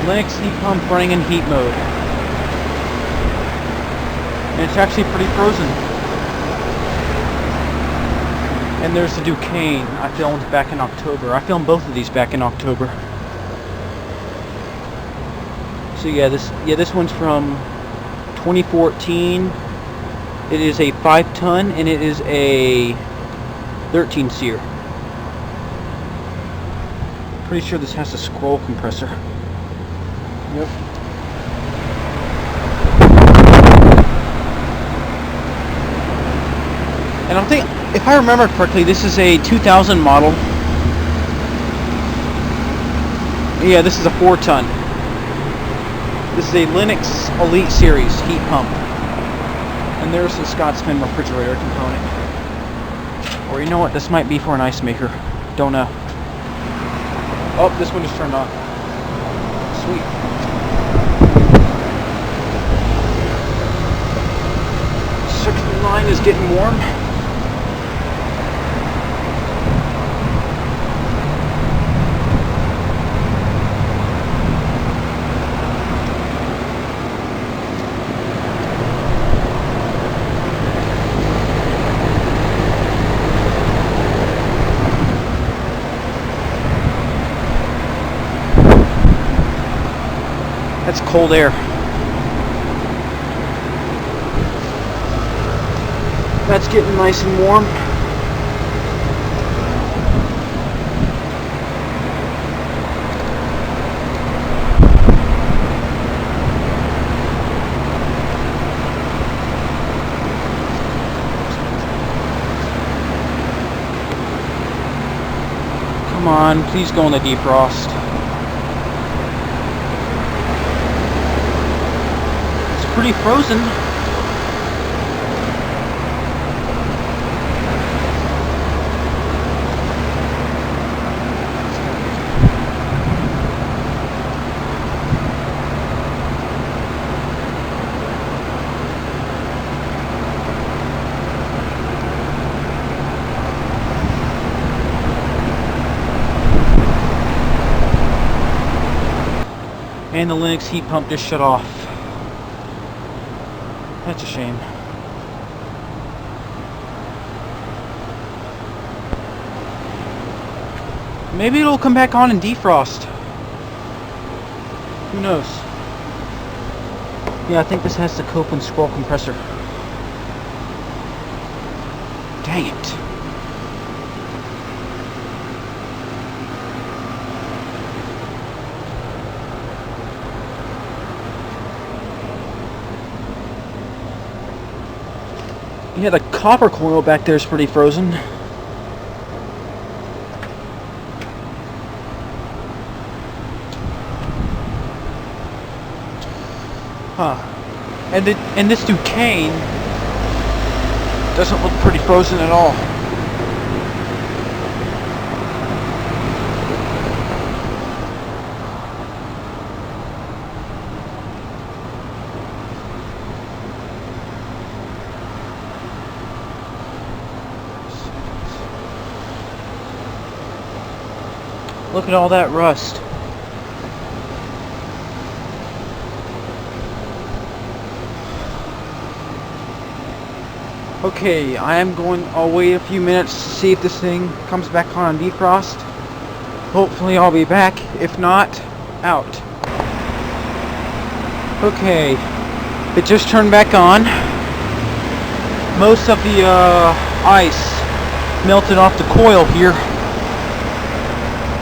Lennox heat pump running in heat mode. And it's actually pretty frozen. And there's the Ducane I filmed back in October. I filmed both of these back in October. So yeah, this one's from 2014. It is a 5-ton and it is a 13 seer. Pretty sure this has a scroll compressor. Yep. And I think, if I remember correctly, this is a 2000 model. Yeah, this is a 4-ton. This is a Lennox Elite Series heat pump. And there's the Scotsman refrigerator component. Or you know what, this might be for an ice maker. Don't know. Oh, this one just turned on. Sweet. Circuit line is getting warm. That's cold air. That's getting nice and warm. Come on, please go in the defrost. Pretty frozen. And the Lennox heat pump just shut off. That's a shame. Maybe it'll come back on and defrost. Who knows? Yeah, I think this has the Copeland scroll compressor. Dang it. Yeah, the copper coil back there is pretty frozen. Huh. And this Ducane doesn't look pretty frozen at all. Look at all that rust. Okay, I'll wait a few minutes to see if this thing comes back on defrost. Hopefully I'll be back. If not, out. Okay, it just turned back on. Most of the ice melted off the coil here.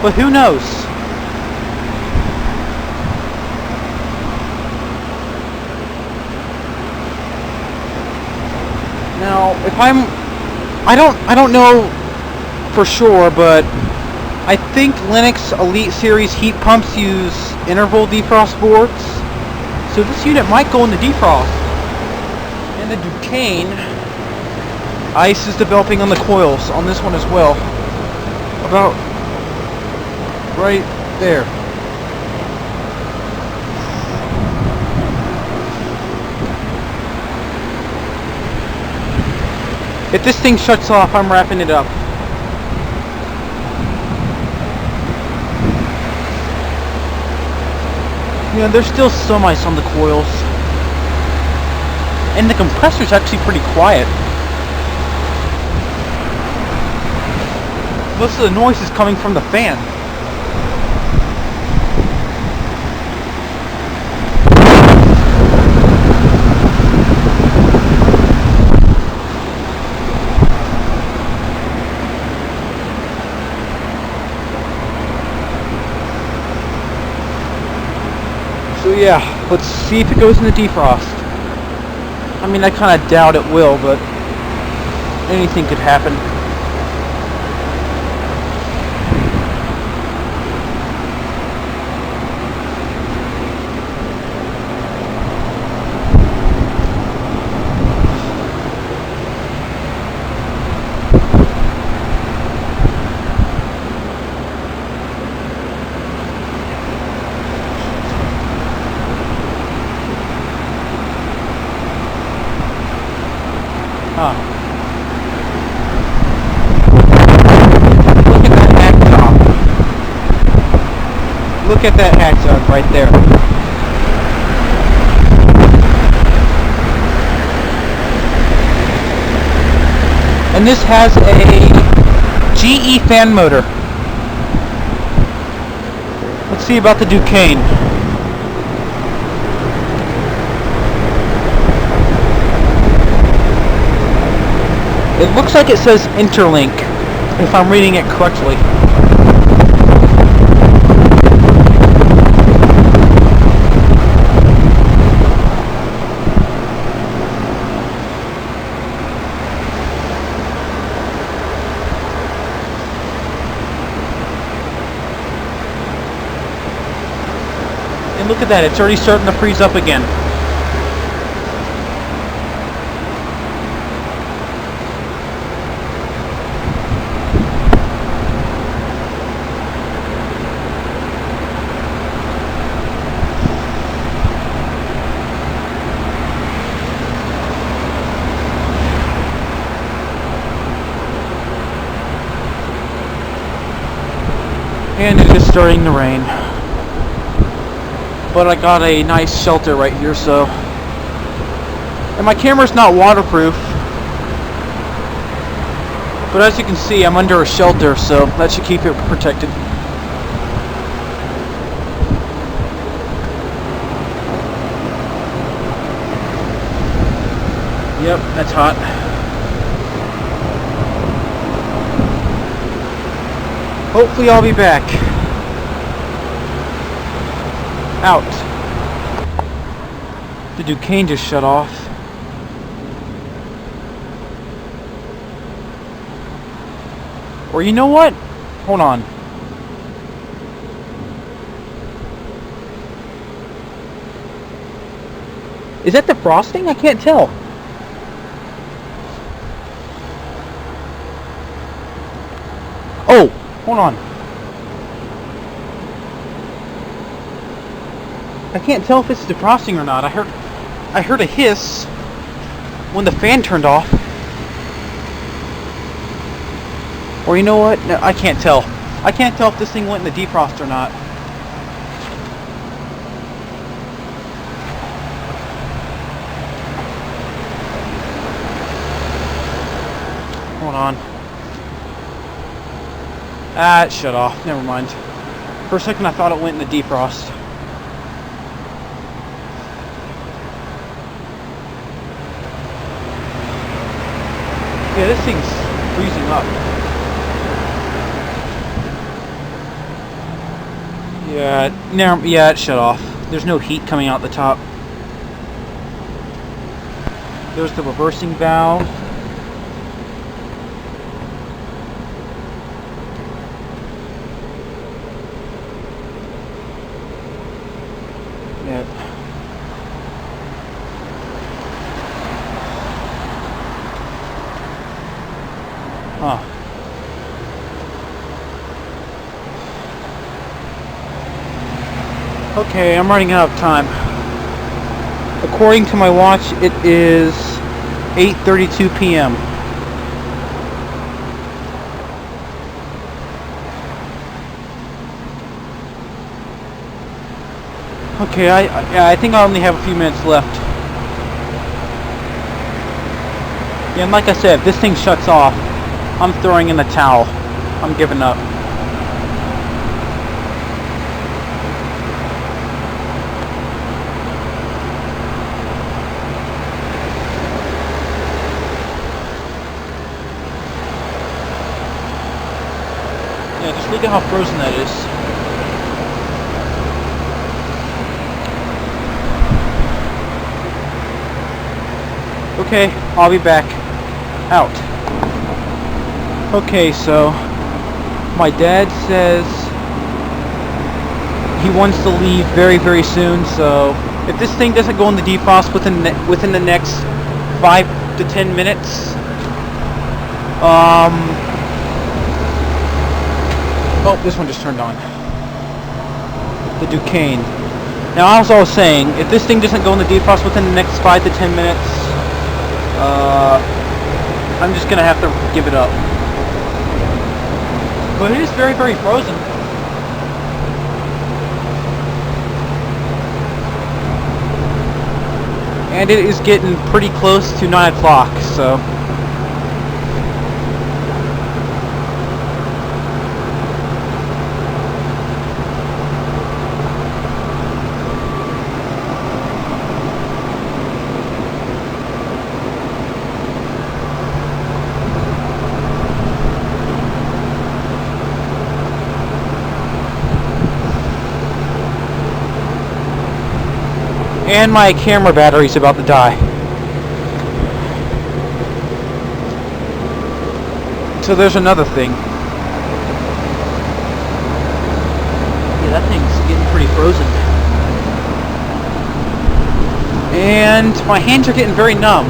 But who knows? Now, if I don't know for sure, but I think Lennox Elite Series heat pumps use interval defrost boards. So this unit might go in the defrost. And the Ducane, ice is developing on the coils on this one as well. About right there. If this thing shuts off, I'm wrapping it up. You know, there's still some ice on the coils. And the compressor's actually pretty quiet. Most of the noise is coming from the fan. So yeah, let's see if it goes in the defrost. I mean, I kind of doubt it will, but anything could happen. Look at that hack top. Look at that hack jug right there. And this has a GE fan motor. Let's see about the Ducane. It looks like it says interlink, if I'm reading it correctly. And look at that, it's already starting to freeze up again. And it is starting to rain. But I got a nice shelter right here, so. And my camera's not waterproof. But as you can see, I'm under a shelter, so that should keep it protected. Yep, that's hot. Hopefully I'll be back. Out. The Ducane just shut off. Or you know what? Hold on. Is that defrosting? I can't tell. Oh, hold on. I can't tell if it's defrosting or not. I heard a hiss when the fan turned off. Or you know what? No, I can't tell. I can't tell if this thing went in the defrost or not. Hold on. Ah, it shut off. Never mind. For a second I thought it went in the defrost. Yeah, this thing's freezing up. Yeah, it shut off. There's no heat coming out the top. There's the reversing valve. Yep. Huh. Okay, I'm running out of time. According to my watch, it is 8:32 p.m. Okay, yeah, I think I only have a few minutes left. Yeah, and like I said, if this thing shuts off, I'm throwing in the towel. I'm giving up. Yeah, just look at how frozen that is. Okay, I'll be back. Out. Okay, so my dad says he wants to leave very, very soon, so if this thing doesn't go in the defrost within the next 5 to 10 minutes, oh, this one just turned on. The Ducane. Now, as I was saying, if this thing doesn't go in the defrost within the next 5 to 10 minutes, I'm just gonna have to give it up. But it is very, very frozen. And it is getting pretty close to 9 o'clock, so... And my camera battery's about to die. So there's another thing. Yeah, that thing's getting pretty frozen. And my hands are getting very numb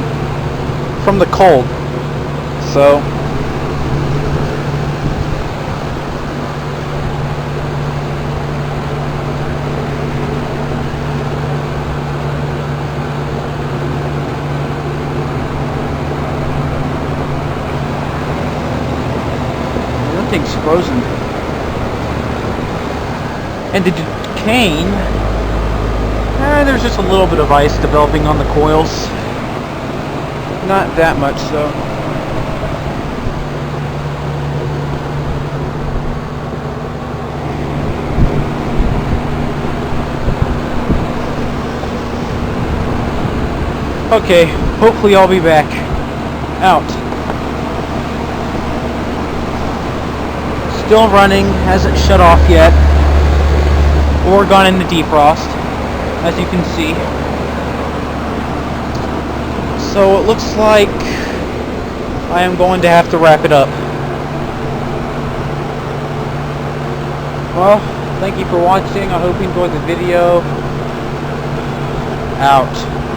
from the cold. So... thing's frozen. And the Ducane, there's just a little bit of ice developing on the coils. Not that much, though. Okay, hopefully I'll be back. Out. Still running, hasn't shut off yet, or gone into defrost, as you can see. So it looks like I am going to have to wrap it up. Well, thank you for watching. I hope you enjoyed the video. Out.